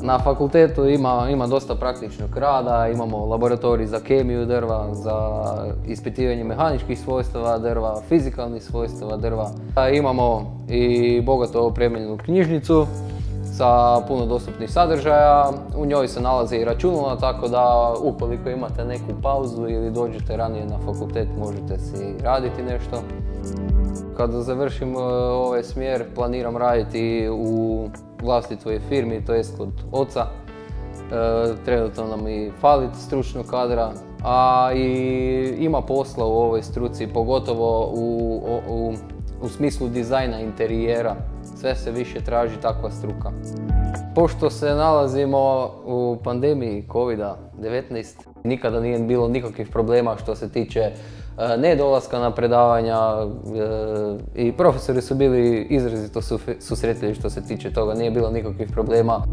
Na fakultetu ima dosta praktičnog rada, imamo laboratorij za kemiju drva, za ispitivanje mehaničkih svojstava drva, fizikalnih svojstava drva. Imamo i bogato opremljenu knjižnicu sa puno dostupnih sadržaja. U njoj se nalaze i računala, tako da ukoliko imate neku pauzu ili dođete ranije na fakultet možete si raditi nešto. Kada završim ovaj smjer planiram raditi u vlastitoj firmi, to jest kod oca. Trenutno nam i fali stručnog kadra, a i ima posla u ovoj struci, pogotovo u smislu dizajna interijera. Sve se više traži takva struka. Pošto se nalazimo u pandemiji COVID-19, nikada nije bilo nikakvih problema što se tiče nedolaska na predavanja i profesori su bili izrazito susretljivi što se tiče toga, nije bilo nikakvih problema.